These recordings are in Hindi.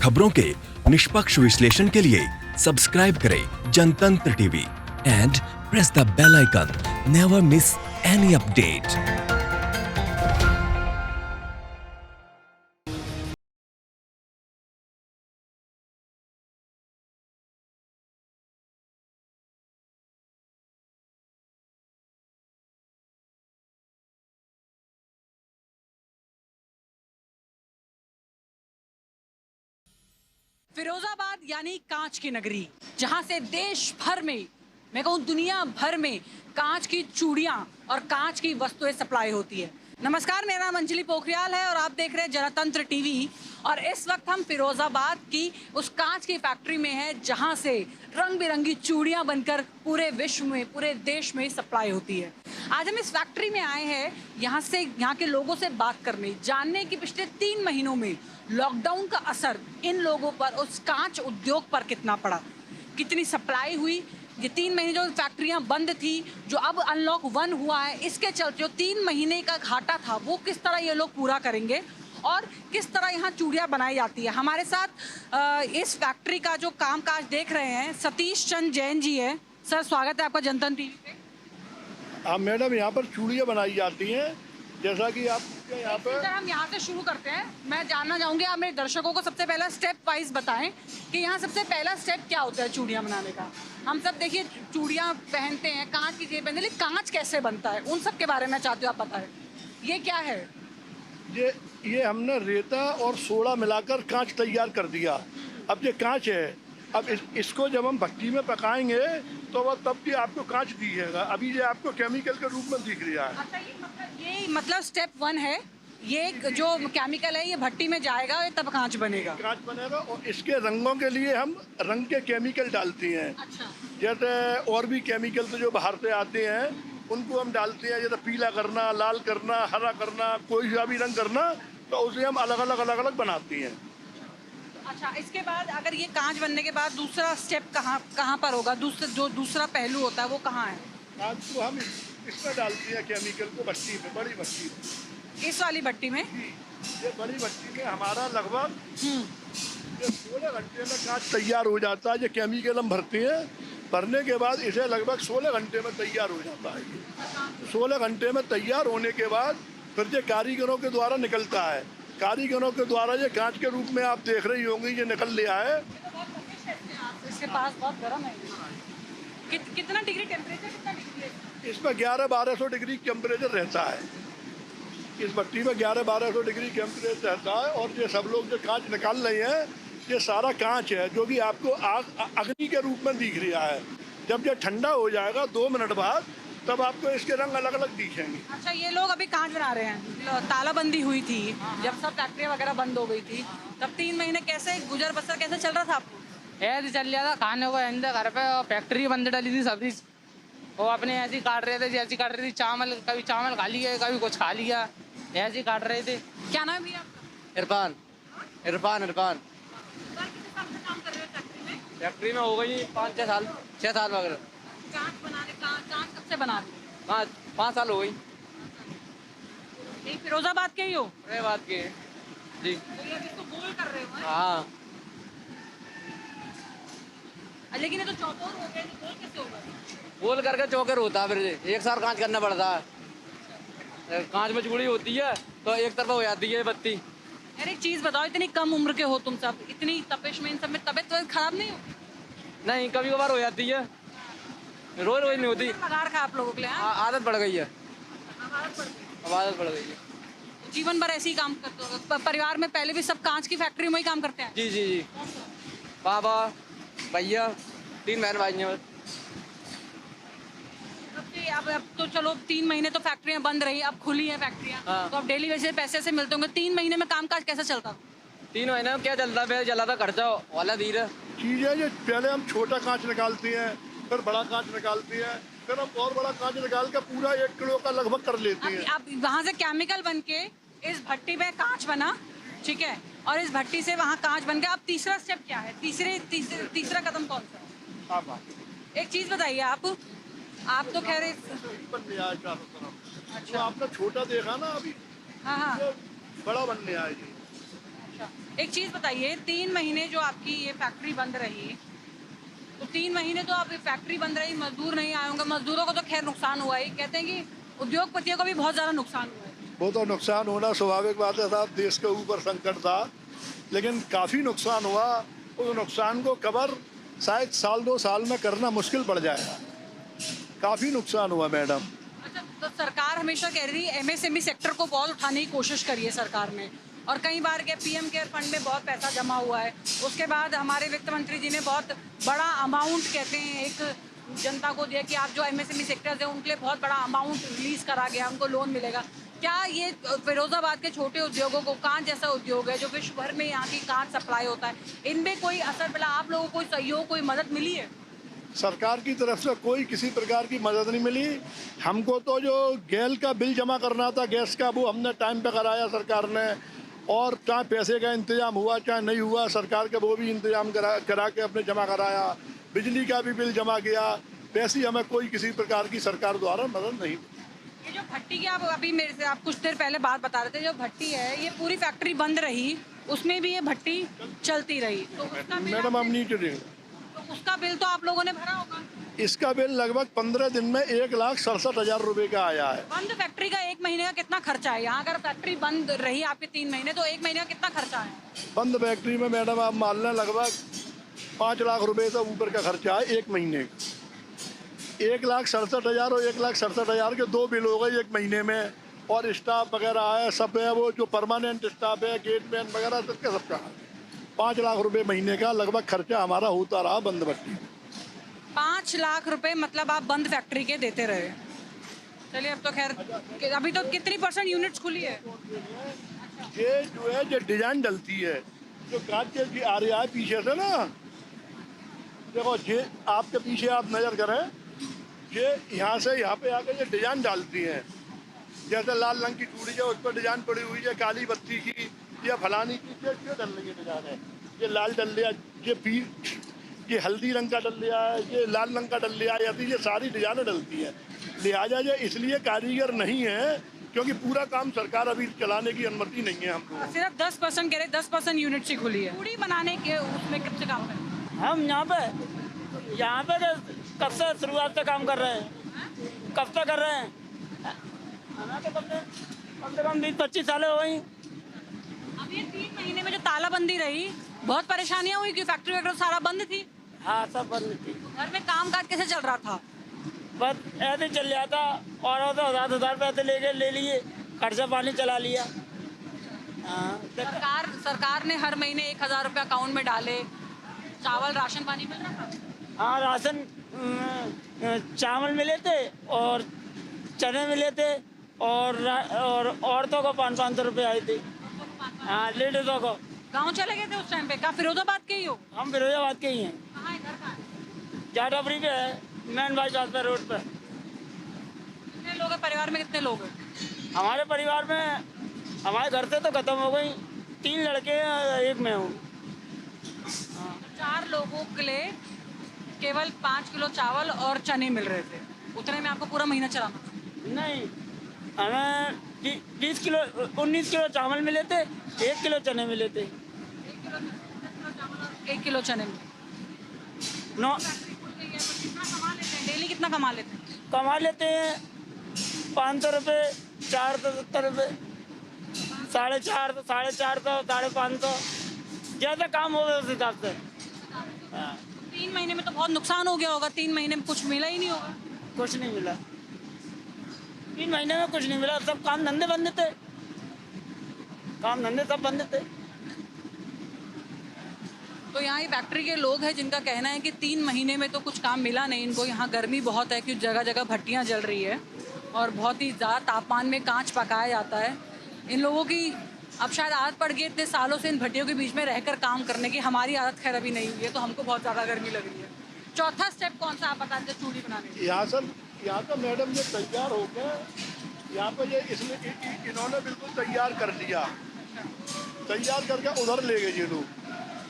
खबरों के निष्पक्ष विश्लेषण के लिए सब्सक्राइब करें Jantantra TV and press the bell icon. Never miss any update. Firozabad यानी कांच की नगरी, जहां से देश भर में, मैं कहूं दुनिया भर में कांच की चूड़ियां और कांच की वस्तुएं सप्लाई होती है। नमस्कार, मेरा नाम अंजलि पोखरियाल है और आप देख रहे हैं जनतंत्र टीवी। और इस वक्त हम फिरोजाबाद की उस कांच की फैक्ट्री में हैं जहां से रंग बिरंगी चूड़ियां बनकर पूरे विश्व में, पूरे देश में सप्लाई होती है। आज हम इस फैक्ट्री में आए हैं यहाँ के लोगों से बात करने, जानने कि पिछले 3 महीनों में लॉकडाउन का असर इन लोगों पर, उस कांच उद्योग पर कितना पड़ा, कितनी सप्लाई हुई। ये 3 महीने जो फैक्ट्रियां बंद थी, जो अब अनलॉक 1 हुआ है, इसके चलते जो 3 महीने का घाटा था वो किस तरह ये लोग पूरा करेंगे और किस तरह यहाँ चूड़ियाँ बनाई जाती है। हमारे साथ इस फैक्ट्री का जो कामकाज देख रहे हैं सतीश चंद्र जैन जी है। सर, स्वागत है आपका जनतंत्र टीवी पे। हाँ मैडम, यहाँ पर चूड़ियाँ बनाई जाती हैं, जैसा कि आप यहाँ पर। हम यहाँ से शुरू करते हैं। मैं जानना चाहूँगी, आप मेरे दर्शकों को सबसे पहला स्टेप वाइज बताएं कि यहाँ सबसे पहला स्टेप क्या होता है चूड़ियाँ बनाने का। हम सब देखिए चूड़ियाँ पहनते हैं, कांच की चीज़ पहनते हैं, लेकिन कांच कैसे बनता है उन सब के बारे में चाहती हूँ आप बताएं। ये क्या है? ये हमने रेता और सोडा मिलाकर कांच तैयार कर दिया। अब ये कांच है, अब इसको जब हम भट्टी में पकाएंगे तो वह तब भी आपको कांच दिखेगा। अभी ये आपको केमिकल के रूप में दिख रहा है। अच्छा, ये मतलब स्टेप 1 है। ये जो केमिकल है ये भट्टी में जाएगा, तब कांच बनेगा। कांच बनेगा और इसके रंगों के लिए हम रंग के केमिकल डालते हैं। अच्छा। जैसे और भी केमिकल तो जो बाहर से आते हैं उनको हम डालते हैं, जैसे पीला करना, लाल करना, हरा करना, कोई सा भी रंग करना, तो उसे हम अलग अलग बनाते हैं। अच्छा, इसके बाद अगर ये कांच बनने के बाद दूसरा स्टेप कहाँ पर होगा? दूसरा पहलू होता है वो कहाँ है? कांच को हम इसमें डालते हैं केमिकल को भट्टी में, बड़ी भट्टी में। इस वाली भट्टी में? ये बड़ी भट्टी में हमारा लगभग 16 घंटे में कांच तैयार हो जाता है। ये केमिकल हम भरते हैं, भरने के बाद इसे लगभग 16 घंटे में तैयार हो जाता है। ये 16 घंटे में तैयार होने के बाद फिर ये कारीगरों के द्वारा निकलता है। कारीगरों के द्वारा ये कांच के रूप में आप देख रही होंगी, ये निकल लिया है। इसके पास बहुत गर्म है। कितना डिग्री टेम्परेचर? कितना डिग्री? इसमें 1100-1200 डिग्री टेम्परेचर रहता है। इस भट्टी में 1100-1200 डिग्री टेम्परेचर रहता है। और ये सब लोग जो कांच निकाल रहे हैं, ये सारा कांच है जो कि आपको अग्नि के रूप में दिख रहा है। जब ये ठंडा हो जाएगा 2 मिनट बाद, तब आपको इसके रंग अलग अलग दिखेंगे। अच्छा, ये लोग अभी कांच बना रहे हैं। तालाबंदी हुई थी, जब सब फैक्ट्री वगैरह बंद हो गई थी, तब 3 महीने कैसे गुजर बसर कैसे चल रहा था आपको? ऐसे चल रहा था, खाने को अंदर घर पे, और फैक्ट्री बंद डाली थी सब्जी। वो अपने ऐसे ही काट रहे थे, जैसी काट रही थी चावल, कभी चावल खा लिया, कभी कुछ खा लिया, ऐसे ही काट रहे थे। क्या नाम है आपका? इरफान। काम कर रहे हो फैक्ट्री में? फैक्ट्री में हो गई 5-6 साल, 6 साल वगैरह। कांच कब से बना रहे हो? 5 साल हो गई। यही फिरोजाबाद के ही हो? अरे बात की जी। तो ये इसको गोल कर रहे हो? हाँ, लेकिन ये तो चौकोर हो गया, तो गोल कैसे होगा? गोल करके चौकर होता है, फिर एक साल कांच करना पड़ता है। कांच में चूड़ी होती है तो एक तरफ हो जाती है बत्ती। यार एक चीज बताओ, इतनी कम उम्र के हो तुम सब, इतनी तपिश में, इन सब में तबीयत खराब नहीं हो? नहीं, कभी कभार हो जाती है, रोज रोज नहीं होती। पगार खा आप लोगों के लिए? आदत बढ़ गई है। आदत बढ़ गई है। जीवन भर ऐसे ही काम करते हो? परिवार में पहले भी सब कांच की फैक्ट्री में ही काम करते हैं? जी जी जी। पापा, भैया, 3 बहन भाई हैं। अब तो चलो 3 महीने तो फैक्ट्रियां बंद रही, अब खुली हैं फैक्ट्रियां। हाँ। तो अब डेली वैसे पैसे से मिलते होंगे। 3 महीने में कामकाज कैसा चलता? 3 महीने में क्या चलता है, चला था खर्चा वाला धीरे चीज़ें जो पहले हम छोटा कांच निकालते हैं, फिर बड़ा कांच निकालते हैं, फिर हम और बड़ा कांच निकाल के पूरा 1 किलो का लगभग कर लेते हैं। अब वहाँ से केमिकल बन के इस भट्टी में कांच बना, ठीक है, और इस भट्टी से वहाँ कांच बन गया। अब तीसरा स्टेप क्या है? तीसरा कदम कौन सा है? एक चीज बताइए, आप तो कह रहे अच्छा, आपने छोटा देखा ना अभी? हाँ हाँ। बड़ा बनने आएगी। अच्छा, एक चीज़ बताइए, 3 महीने जो आपकी ये फैक्ट्री बंद रही, तो 3 महीने तो आपकी फैक्ट्री बंद रही, मजदूर नहीं आए होंगे। मजदूरों को तो खैर नुकसान हुआ ही, कहते हैं कि उद्योगपतियों को भी बहुत ज़्यादा नुकसान हुआ है। वो तो नुकसान होना स्वाभाविक बात है साहब, देश के ऊपर संकट था, लेकिन काफ़ी नुकसान हुआ। उस नुकसान को कवर शायद साल 2 साल में करना मुश्किल पड़ जाएगा। काफ़ी नुकसान हुआ मैडम। अच्छा, तो सरकार हमेशा कह रही है एमएसएमई सेक्टर को बहुत उठाने की कोशिश करी है सरकार ने, और कई बार के पीएम केयर फंड में बहुत पैसा जमा हुआ है। उसके बाद हमारे वित्त मंत्री जी ने बहुत बड़ा अमाउंट, कहते हैं, एक जनता को दिया कि आप जो एमएसएमई सेक्टर्स हैं उनके लिए बहुत बड़ा अमाउंट रिलीज करा गया, उनको लोन मिलेगा। क्या ये फिरोजाबाद के छोटे उद्योगों को, कांच जैसा उद्योग है जो विश्व भर में यहाँ की कांच सप्लाई होता है, इनमें कोई असर पड़ा? आप लोगों को कोई सहयोग, कोई मदद मिली है? सरकार की तरफ से कोई किसी प्रकार की मदद नहीं मिली। हमको तो जो गैस का बिल जमा करना था, गैस का, वो हमने टाइम पे कराया सरकार ने, और चाहे पैसे का इंतजाम हुआ चाहे नहीं हुआ, सरकार के वो भी इंतजाम करा के अपने जमा कराया। बिजली का भी बिल जमा किया, पैसे हमें कोई किसी प्रकार की सरकार द्वारा मदद नहीं। ये जो भट्टी की आप अभी मेरे से आप कुछ देर पहले बात बता रहे थे, जो भट्टी है ये पूरी फैक्ट्री बंद रही, उसमें भी ये भट्टी चलती रही, तो उसका बिल मैडम हम नीचे देंगे, तो उसका बिल तो आप लोगों ने भरा होगा। इसका बिल लगभग 15 दिन में 1,67,000 रुपये का आया है। बंद फैक्ट्री का 1 महीने का कितना खर्चा है? यहाँ अगर फैक्ट्री बंद रही आपके 3 महीने, तो 1 महीने का कितना खर्चा है? बंद फैक्ट्री में मैडम आप मान लें लगभग 5 लाख रुपए से ऊपर का खर्चा है एक महीने का। 1,67,000 और 1,67,000 के 2 बिल हो गए एक महीने में, और स्टाफ वगैरह है, सब है, वो जो परमानेंट स्टाफ है, गेटमैन वगैरह, सबका 5 लाख रुपए महीने का लगभग खर्चा हमारा होता रहा बंद भट्टी। 5 लाख रुपए मतलब आप बंद फैक्ट्री के देते रहे। चलिए, अब तो खैर, अभी तो कितनी % यूनिट्स खुली है? ये जो है जो डिजाइन डलती है, जो कांच की आ रही है पीछे से ना, देखो ये आपके पीछे आप नजर करें, ये यहाँ से यहाँ पे आके ये डिजाइन डालती हैं। जैसे लाल रंग की चूड़ी है उस पर डिजाइन पड़ी हुई है, काली बत्ती की या फलानी की, ये डलने की डिजाइन है। ये लाल डल लिया, ये हल्दी रंग का डल लिया है, ये लाल रंग का डल लिया है, ये सारी डिजाइनें डलती हैं। लिहाजा ये इसलिए कारीगर नहीं है क्योंकि पूरा काम सरकार अभी चलाने की अनुमति नहीं है हमको। सिर्फ 10% कह रहे, 10% यूनिट ही खुली है। चूड़ी बनाने के उसमें कब से काम करें? हम यहाँ पे तो कब से शुरुआत से काम कर रहे हैं, कब से कर रहे हैं, हमें तो कम से कम 20-25 साल हो गई। अब ये 3 महीने में जो तालाबंदी रही, बहुत परेशानियां हुई कि फैक्ट्री वगैरह सारा बंद थी। हाँ, सब बंद थी। घर में काम काज कैसे चल रहा था? बस ऐसे चल रहा था, और तो 1000 पैसे ले लिए, खर्चा पानी चला लिया। हाँ, सरकार ने हर महीने 1,000 रुपये अकाउंट में डाले। चावल, राशन पानी मिल रहा था? हाँ, राशन, चावल मिले थे और चने मिले थे, और औरतों को 500 रुपये आए थे। हाँ, लेडीजों को। गाँव चले गए थे उस टाइम पे? क्या फिरोजाबाद के ही हो? हम फिरोजाबाद के ही हैं। कहाँ है घर? कहाँ है? जाटापुरी पे है, मेन बाईपास पे रोड पे। कितने लोग हैं परिवार में? कितने लोग हैं हमारे परिवार में? हमारे घर से तो खत्म हो गई, 3 लड़के हैं, 1 मैं हूँ। 4 लोगों के लिए केवल 5 किलो चावल और चने मिल रहे थे, उतने में आपको पूरा महीना चलाना था? नहीं, हमें 19 किलो चावल मिले थे, 1 किलो चने मिले थे। 1 किलो चने में 9 कितना कमा लेते हैं? डेली कितना कमा लेते हैं? कमा लेते हैं 500 रुपये, 470 रुपये, 450, 450, 550, जैसा काम होगा उस हिसाब से। हाँ। 3 महीने में तो बहुत नुकसान हो गया होगा। 3 महीने में कुछ मिला ही नहीं होगा। कुछ नहीं मिला, 3 महीने में कुछ नहीं मिला। सब काम धंधे बंद थे, काम धंधे सब बंद थे। तो यहाँ ये फैक्ट्री के लोग हैं जिनका कहना है कि 3 महीने में तो कुछ काम मिला नहीं इनको। यहाँ गर्मी बहुत है क्योंकि जगह जगह भट्टियाँ जल रही है और बहुत ही ज़्यादा तापमान में कांच पकाया जाता है। इन लोगों की अब शायद आदत पड़ गई इतने सालों से इन भट्टियों के बीच में रहकर काम करने की। हमारी आदत खैर अभी नहीं हुई है, तो हमको बहुत ज़्यादा गर्मी लग रही है। चौथा स्टेप कौन सा आप बता दें चूड़ी बनाने की? यहाँ तो मैडम ये तैयार हो गए, यहाँ पे ये इसमें इन्होंने बिल्कुल तैयार कर लिया, तैयार करके उधर ले गए ये लोग।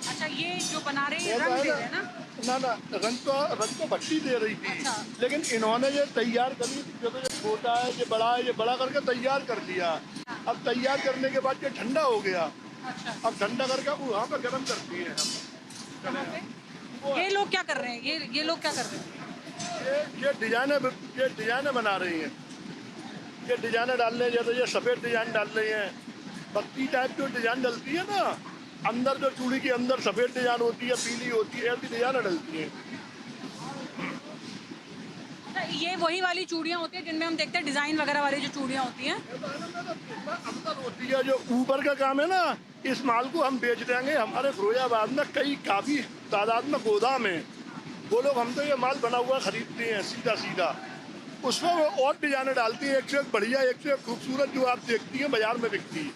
अच्छा, ये जो बना रहे हैं रंग दे रहे हैं ना? ना रंग तो भट्टी दे रही थी। अच्छा। लेकिन इन्होंने ये तैयार करी, जो तो ये छोटा है, ये बड़ा है, ये बड़ा करके तैयार कर लिया। अब तैयार करने के बाद ये ठंडा हो गया, अब ठंडा करके वहाँ पे गर्म करती है हम। चलेगा। ये लोग क्या कर रहे हैं? ये लोग क्या कर रहे हैं? ये डिजाइने बना रही हैं। ये डिजाइने डाल रहे हैं, जैसे ये सफ़ेद डिजाइन डाल रही हैं, पत्ती टाइप जो डिजाइन डलती है ना, अंदर जो चूड़ी के अंदर सफ़ेद डिजाइन होती है, पीली होती है, ऐसी डिजाइने डलती हैं। ये वही वाली चूड़ियाँ होती है जिनमें हम देखते हैं डिजाइन वगैरह वाली जो चूड़ियाँ होती हैं। अंदर होती है, जो ऊपर का काम है ना, इस माल को हम बेच देंगे। हमारे फिरोजाबाद में काफ़ी तादाद में गोदाम है, वो लोग हम तो ये माल बना हुआ खरीदते हैं सीधा। उसमें वो और डिजाइने डालती हैं, एक से एक बढ़िया, एक से एक खूबसूरत, जो आप देखती हैं बाजार में बिकती है।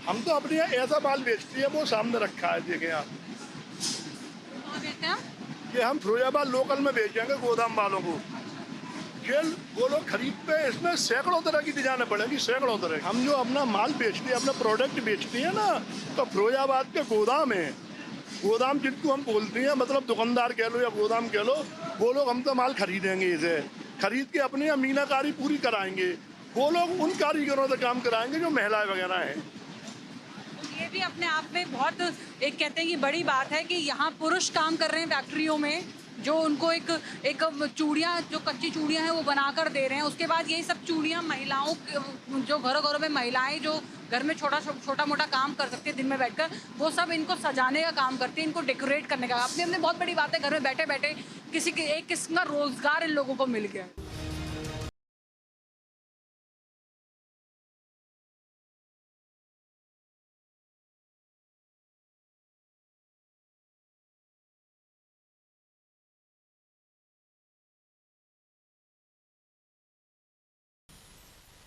हम तो अपने यहाँ ऐसा माल बेचते हैं, वो सामने रखा है, देखें आप। कहाँ बेचते हैं? ये हम फिरोजाबाद लोकल में बेचेंगे गोदाम वालों को। ये वो लोग खरीदते हैं, इसमें सैकड़ों तरह की डिजाइनें पड़ेंगी, सैकड़ों तरह। हम जो अपना माल बेचते हैं, अपना प्रोडक्ट बेचते हैं ना, तो फिरोजाबाद के गोदाम है, गोदाम जिनको हम बोलते हैं, मतलब दुकानदार कह लो या गोदाम कह लो, वो लोग हम तो माल खरीदेंगे, इसे खरीद के अपनी यहाँ मीनाकारी पूरी कराएंगे। वो लोग उन कारीगरों से काम कराएंगे जो महिलाएं वगैरह हैं। ये भी अपने आप में बहुत एक कहते हैं कि बड़ी बात है कि यहाँ पुरुष काम कर रहे हैं फैक्ट्रियों में, जो उनको एक चूड़ियाँ, जो कच्ची चूड़ियाँ हैं वो बनाकर दे रहे हैं। उसके बाद यही सब चूड़ियाँ महिलाओं, जो घरों में महिलाएं जो घर में छोटा मोटा काम कर सकती है दिन में बैठकर, वो सब इनको सजाने का काम करती है, इनको डेकोरेट करने का। अपने बहुत बड़ी बात है, घर में बैठे बैठे एक किस्म का रोजगार इन लोगों को मिल गया।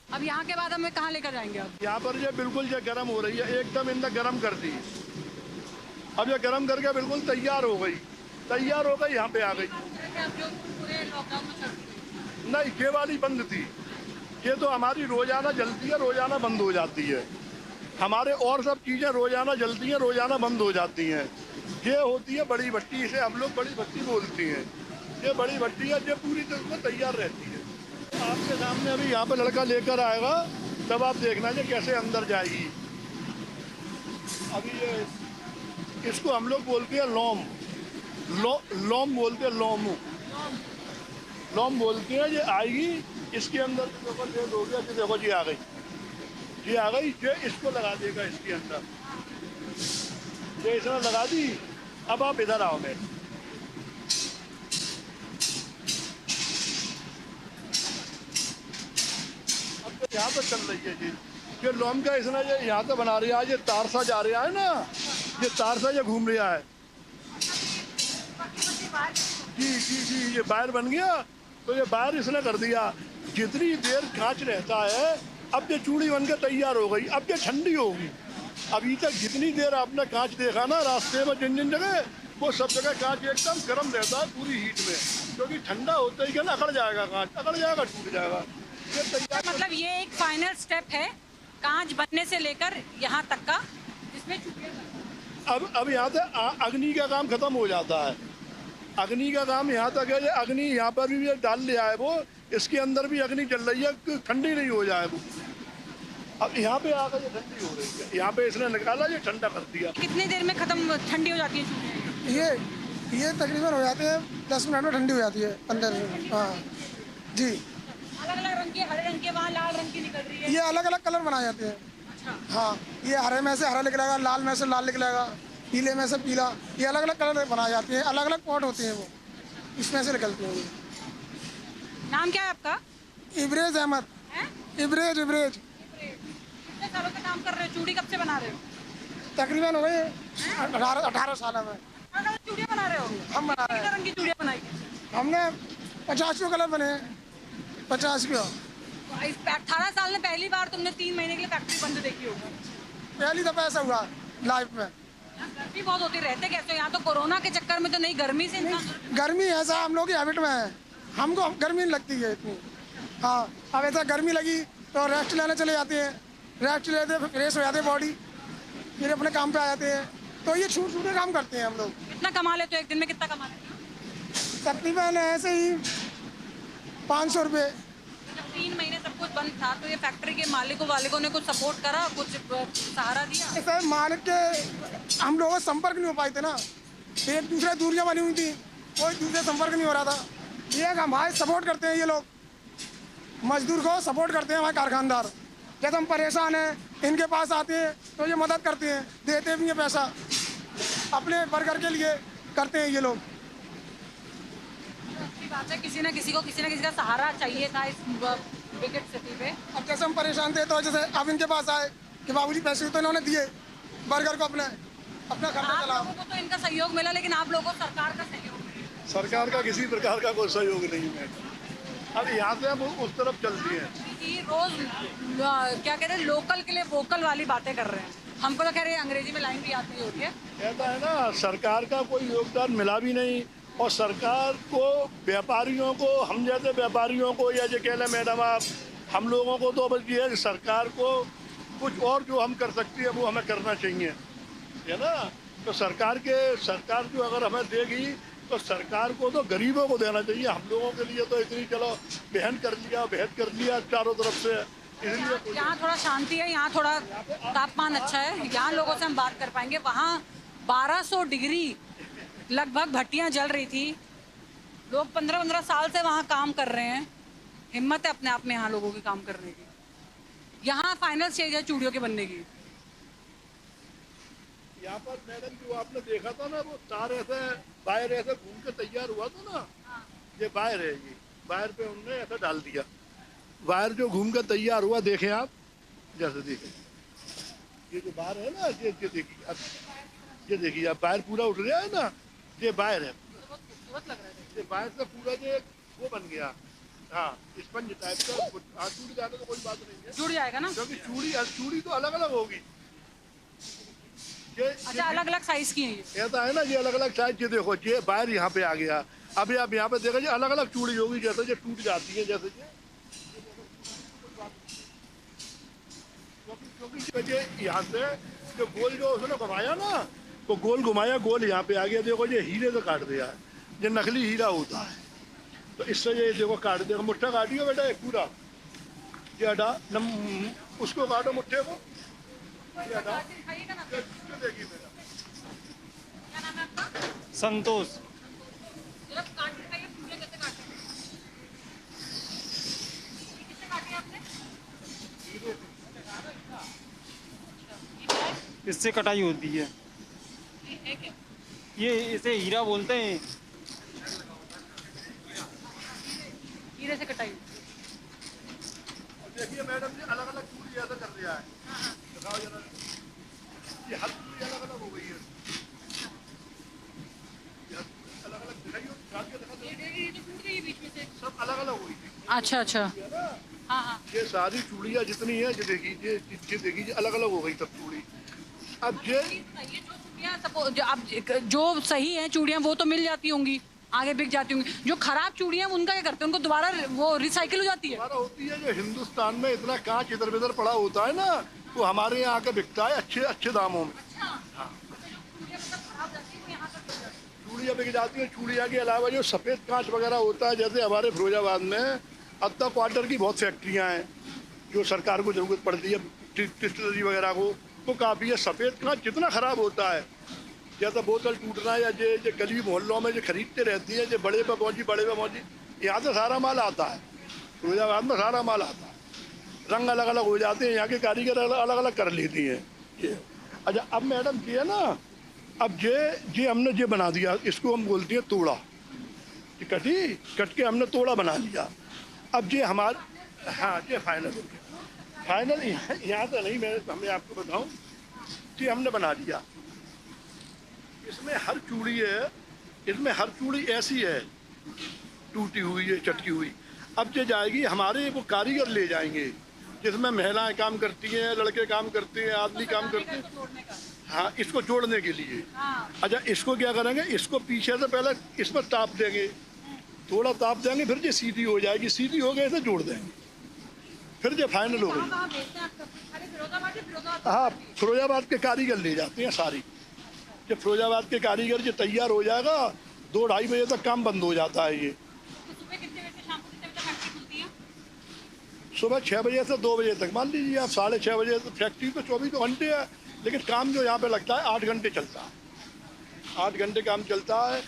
अब यहाँ के बाद हमें कहाँ लेकर जाएंगे? अब यहाँ पर ये बिल्कुल ये गर्म हो रही है, एकदम इनने गर्म कर दी। अब ये गर्म करके बिल्कुल तैयार हो गई, यहाँ पे आ गई। नहीं, ये वाली बंद थी, ये तो हमारी रोजाना जलती है, रोजाना बंद हो जाती है। हमारे और सब चीज़ें रोजाना जलती हैं, रोजाना बंद हो जाती हैं। ये होती है बड़ी भट्टी, इसे हम लोग बड़ी भट्टी बोलते हैं। ये बड़ी भट्टी है, ये पूरी तरह से तैयार रहती है। आपके सामने अभी यहाँ पे लड़का लेकर आएगा, तब आप देखना ये कैसे अंदर जाएगी। अभी ये इसको हम लोग बोलते हैं लोम बोलते हैं, लोम बोलते हैं। ये आएगी, इसके अंदर देखो ये हो गया, कि देखो ये आ गई, ये इसको लगा देगा इसके अंदर। ये इसने लगा दी। अब आप इधर आओ मेरे, यहाँ पे चल रही है जी। ये लोम का इसने ये यहाँ से बना रहा है, ये तार सा जा रहा है ना, ये तार सा ये घूम रहा है। जी, ये बाहर बन गया, तो ये बाहर इसने कर दिया। जितनी देर कांच रहता है, अब ये चूड़ी बनकर तैयार हो गई, अब ये ठंडी होगी। अभी तक जितनी देर आपने कांच देखा ना रास्ते में, जिन जगह, वो सब जगह कांच एकदम गर्म रहता है पूरी हीट में, क्योंकि ठंडा होता ही क्या ना, अकड़ जाएगा कांच, टूट जाएगा। मतलब ये एक फाइनल स्टेप है कांच बनने से लेकर यहाँ तक का, जिसमें अब यहाँ से अग्नि का काम खत्म हो जाता है। अग्नि का काम यहाँ तक है, ये अग्नि यहाँ पर भी डाल लिया है, वो इसके अंदर भी अग्नि चल रही है, ठंडी नहीं हो जाए वो। अब यहाँ पे आकर ये ठंडी हो रही है, यहाँ पे इसने निकाला, ये ठंडा कर दिया। कितनी देर में खत्म ठंडी हो जाती है? ये तकरीबन हो जाते हैं 10 मिनट में ठंडी हो जाती है अंदर से। हाँ जी, अलग-अलग रंग के, हरे रंग के, वहाँ लाल रंग की निकल रही है। ये अलग-अलग कलर बनाए जाते हैं। अच्छा। हाँ, ये हरे में से हरा निकलेगा, लाल में से लाल निकलेगा, पीले में से पीला, ये अलग-अलग कलर बनाए जाते हैं। अलग-अलग पॉट होते हैं, वो इसमें से निकलते हैं। नाम क्या है आपका? इब्रेज अहमद। इब्रेज। कितने सालों से काम कर रहे हो? चूड़ी कब से बना रहे हो? तकरीबन हो गए 18 साल में। चूड़ियाँ बना रहे हो? हम बना रहे हैं। कितने रंग की चूड़ियाँ बनाई? हमने 50 कलर बने, 50 के। 18 साल में पहली बार तुमने 3 महीने के लिए फैक्ट्री बंद देखी होगी। पहली दफा ऐसा हुआ लाइफ में। गर्मी बहुत होती, रहते कैसे? यहाँ तो कोरोना के चक्कर में तो नहीं, गर्मी से इंसान। गर्मी ऐसा हम लोग की हैबिट में है, हमको गर्मी नहीं लगती है इतनी। हाँ, अब ऐसा गर्मी लगी तो रेस्ट लेने चले जाते हैं, रेस्ट लेते हैं, फ्रेश हो जाते हैं बॉडी, फिर अपने काम पे आ जाते हैं। तो ये छोटे काम करते हैं हम लोग। कितना कमा लेते हो एक दिन में? कितना कमा लेते हो? तकरीबन ऐसे ही 500 रुपये। जब 3 महीने सब कुछ बंद था तो ये फैक्ट्री के वालिकों ने कुछ सपोर्ट करा, कुछ सहारा दिया? ऐसा मालिक के हम लोगों से संपर्क नहीं हो पाए थे ना, एक दूसरे दूरियां बनी हुई थी, कोई दूसरे संपर्क नहीं हो रहा था। ये हमारे सपोर्ट करते हैं, ये लोग मजदूर को सपोर्ट करते हैं हमारे कारखानदार। जब हम परेशान हैं इनके पास आते हैं तो ये मदद करते हैं, देते भी हैं पैसा, अपने वर्कर के लिए करते हैं ये लोग। अच्छी बात है, किसी न किसी का सहारा चाहिए था इस बिगट स्थिति पे। अब जैसे हम परेशान थे तो जैसे अब इनके पास आए कि बाबूजी पैसे तो इन्होंने दिए वर्कर को अपना खर्चा आप चलाओ। लोगों को तो इनका सहयोग मिला, लेकिन आप लोगों को सरकार का सहयोग मिला? सरकार का किसी प्रकार का कोई सहयोग नहीं है। अब यहाँ से हम उस तरफ चलती हैं। कि रोज क्या कह रहे हैं, लोकल के लिए वोकल वाली बातें कर रहे हैं। हमको तो कह रहे हैं अंग्रेजी में लाइन भी आती होती है। कहता है ना, सरकार का कोई योगदान मिला भी नहीं, और सरकार को व्यापारियों को, हम जैसे व्यापारियों को, या जो कह लें मैडम आप, हम लोगों को तो बस ये है कि सरकार को कुछ और जो हम कर सकती है वो हमें करना चाहिए, है ना। तो सरकार जो अगर हमें देगी तो सरकार को तो गरीबों को देना चाहिए। हम लोगों के लिए तो इतनी चलो बहन कर लिया चारों तरफ से, इसलिए यहाँ थोड़ा शांति है, यहाँ थोड़ा तापमान अच्छा है, यहाँ लोगों से हम बात कर पाएंगे। वहाँ 1200 डिग्री लगभग भट्टियाँ जल रही थी, लोग 15-15 साल से वहाँ काम कर रहे हैं। हिम्मत है अपने आप में यहाँ लोगों की काम करने की। यहाँ फाइनल स्टेज है चूड़ियों के बनने की। यहाँ पर मैडम जो आपने देखा था ना, वो तार ऐसे वायर ऐसे घूम के तैयार हुआ था ना, ये वायर है, ये वायर पे उन्होंने ऐसा डाल दिया, वायर जो घूम के तैयार हुआ, देखें आप, जैसे देखें ये जो वायर है ना, ये देखिए अब, ये देखिए अब वायर पूरा उठ गया है ना, ये वायर है, ये वायर से पूरा जो वो बन गया, हाँ स्पंज टाइप का। टूट जाने तो कोई बात नहीं है, जुड़ जाएगा ना, क्योंकि चूड़ी तो अलग अलग होगी। अच्छा, अलग अलग साइज की है ये? ऐसा है ना, ये अलग अलग साइज। ये देखो, ये वायर यहाँ पे आ गया, अभी आप यहाँ पे देखो, ये अलग अलग चूड़ी होगी, जैसे ये टूट जाती है, जैसे क्योंकि ये यहाँ से जो गोल जो उसने घुमाया ना, तो गोल घुमाया, गोल यहाँ पे आ गया। देखो ये हीरे से काट दिया है, ये नकली हीरा होता है, तो इससे ये देखो काट दिया। मुट्ठा काटियो बेटा एक पूरा, ये हटा, उसको काटो मुट्ठे को, ये हटा, देखिए बेटा। क्या नाम है आपका? संतोष। जरा काट के दिखाइए, पूरे कैसे काटे हैं? ये किससे काटे आपने? इससे कटाई होती है, ये है क्या? ये इसे हीरा बोलते हैं। हीरे से कटाई। देखिए मैडम जी, अलग अलग चूड़ी ऐसा कर दिया है, दिखाओ जरा, ये हर चूड़ी अलग अलग हो गई है, अलग अलग दिखाइए, काट के दिखा दो। ये तो टूट गई बीच में से। सब अलग अलग हुई थी। अच्छा अच्छा, हाँ हाँ। ये सारी चूड़ियाँ जितनी है, ये देखिए, ये देखिए अलग अलग हो गई सब चूड़ी। अब ये जो चूड़ियाँ अब जो सही है चूड़ियाँ वो तो मिल जाती होंगी, आगे बिक जाती होंगी। जो खराब चूड़ियाँ हैं उनका क्या करते हैं? उनको दोबारा वो रिसाइकिल हो जाती है? हमारा होती है, जो हिंदुस्तान में इतना कांच इधर उधर पड़ा होता है ना, वो हमारे यहाँ आके बिकता है अच्छे अच्छे दामों में। चूड़ियाँ बिक जाती हैं। चूड़ियाँ के अलावा जो सफ़ेद कांच वगैरह होता है, जैसे हमारे फिरोजाबाद में अत्ता क्वार्टर की बहुत फैक्ट्रियाँ हैं जो सरकार को ज़रूरत पड़ती है डिस्टिलरी वगैरह को, तो काफ़ी है। सफ़ेद कांच जितना ख़राब होता है, जैसा बोतल टूटना, या जो गली मोहल्लों में जो खरीदते रहती है, जो बड़े पे पहुँची, यहाँ से सारा माल आता है, फिरोजाबाद में सारा माल आता है, रंग अलग अलग हो जाते हैं, यहाँ के कारीगर अलग अलग कर लेती हैं ये। अच्छा, अब मैडम जी है ना, अब ये हमने ये बना दिया, इसको हम बोलते हैं तोड़ा, कट के हमने तोड़ा बना लिया। अब ये हमारा, हाँ ये फाइनल हो गया। फाइनल यहाँ से नहीं, मैं आपको बताऊँ, ये हमने बना दिया। इसमें हर चूड़ी है, इसमें हर चूड़ी ऐसी है, टूटी हुई है, चटकी हुई। अब ये जाएगी, हमारे वो कारीगर ले जाएंगे, जिसमें महिलाएं काम करती हैं, लड़के काम करते हैं, आदमी काम करते हैं, हाँ, इसको जोड़ने के लिए। अच्छा, इसको क्या करेंगे, इसको पीछे से पहले इसमें ताप देंगे, थोड़ा ताप देंगे, फिर ये सीधी हो जाएगी, सीधी हो गई इसे जोड़ देंगे, फिर ये फाइनल हो गई। हाँ, फिरोजाबाद के कारीगर ले जाते हैं सारी। जब फिरोजाबाद के कारीगर जो तैयार हो जाएगा, 2-2:30 बजे तक काम बंद हो जाता है। ये सुबह 6 बजे से 2 बजे तक, मान लीजिए आप 6:30 बजे, तो फैक्ट्री तो 24 घंटे है, लेकिन काम जो यहाँ पे लगता है 8 घंटे चलता है। 8 घंटे काम चलता है।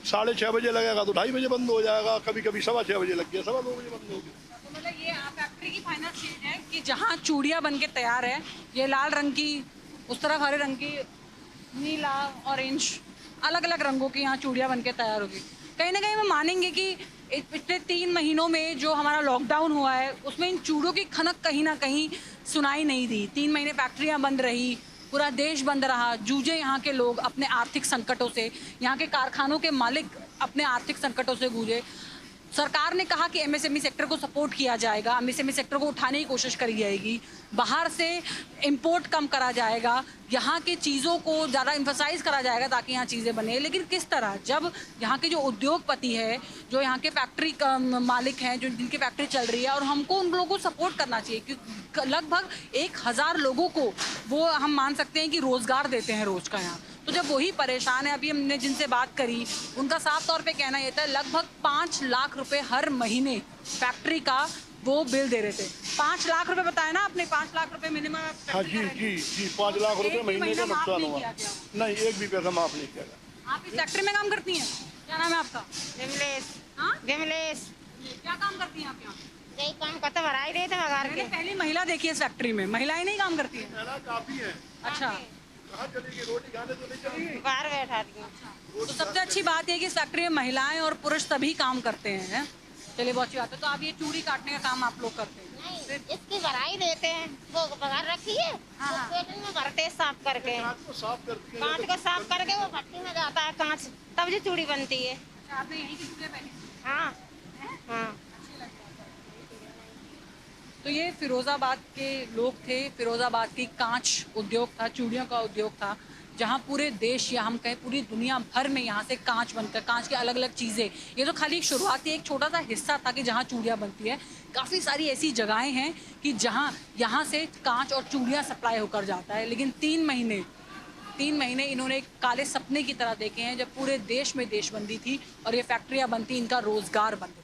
6:30 बजे लगेगा तो 2:30 बजे बंद हो जाएगा, कभी कभी 6:15 बजे लग गया, 2:15 बजे बंद हो गया। तो मतलब ये फैक्ट्री की फाइनल स्टेज है कि जहाँ चूड़ियाँ बन के तैयार है, ये लाल रंग की, उस तरफ हरे रंग की, नीला, ऑरेंज, अलग अलग रंगों की यहाँ चूड़ियाँ बन के तैयार होगी। कहीं ना कहीं हम मानेंगे कि पिछले 3 महीनों में जो हमारा लॉकडाउन हुआ है उसमें इन चूड़ों की खनक कहीं ना कहीं सुनाई नहीं दी। 3 महीने फैक्ट्रियाँ बंद रही, पूरा देश बंद रहा, जूझे यहाँ के लोग अपने आर्थिक संकटों से, यहाँ के कारखानों के मालिक अपने आर्थिक संकटों से गूंजे। सरकार ने कहा कि एमएसएमई सेक्टर को सपोर्ट किया जाएगा, एमएसएमई सेक्टर को उठाने की कोशिश करी जाएगी, बाहर से इंपोर्ट कम करा जाएगा, यहाँ की चीज़ों को ज़्यादा एम्फसाइज करा जाएगा ताकि यहाँ चीज़ें बने। लेकिन किस तरह, जब यहाँ के जो उद्योगपति है, जो यहाँ के फैक्ट्री मालिक हैं, जो जिनकी फैक्ट्री चल रही है, और हमको उन लोगों को सपोर्ट करना चाहिए क्योंकि लगभग 1000 लोगों को वो हम मान सकते हैं कि रोज़गार देते हैं रोज़ का यहाँ। तो जब वही परेशान है, अभी हमने जिनसे बात करी उनका साफ तौर पे कहना ये था लगभग 5 लाख रुपए हर महीने फैक्ट्री का वो बिल दे रहे थे। 5 लाख रुपए बताया ना आपने, 5 लाख रुपए मिनिमम। हाँ जी जी जी, 5 लाख रुपए महीने का नुकसान हुआ। नहीं, एक भी पैसा माफ नहीं किया। आप इस फैक्ट्री में काम करती हैं? क्या नाम है आपका? विमलेश। हाँ, विमलेश। क्या काम करती हैं आप यहाँ? यही काम करते, भराई रहे थे वगार के। मैंने पहली महिला देखी है इस फैक्ट्री में, महिलाएं नहीं काम करती है? काफी है। अच्छा, कहाँ चलेगी, रोटी खाने तो नहीं चलेगी। बाहर बैठा दी। तो सबसे अच्छी बात यह है कि इस फैक्ट्री में महिलाएं और पुरुष सभी काम करते हैं। चलिए, बहुत अच्छी बात है। तो आप ये चूड़ी काटने का काम आप लोग करते हैं? नहीं, इसकी भराई देते हैं, वो बघार रखी है, हाँ। पेटी में भरते हैं साफ करके। कांच को साफ करती है। कांच को साफ करके वो भट्टी में जाता है कांच, तब जो चूड़ी बनती है। अच्छा, आपने यहीं की चूड़ियाँ पहनी? हाँ हाँ। तो ये फिरोजाबाद के लोग थे। फिरोजाबाद की कांच उद्योग था, चूड़ियों का उद्योग था, जहाँ पूरे देश या हम कहें पूरी दुनिया भर में यहाँ से कांच बनकर, कांच की अलग अलग चीज़ें, ये तो खाली एक शुरुआती एक छोटा सा हिस्सा था कि जहाँ चूड़ियाँ बनती है। काफ़ी सारी ऐसी जगहें हैं कि जहाँ यहाँ से कांच और चूड़ियाँ सप्लाई होकर जाता है। लेकिन 3 महीने इन्होंने एक काले सपने की तरह देखे हैं जब पूरे देश में देशबंदी थी और ये फैक्ट्रियाँ बनती, इनका रोज़गार बंद था।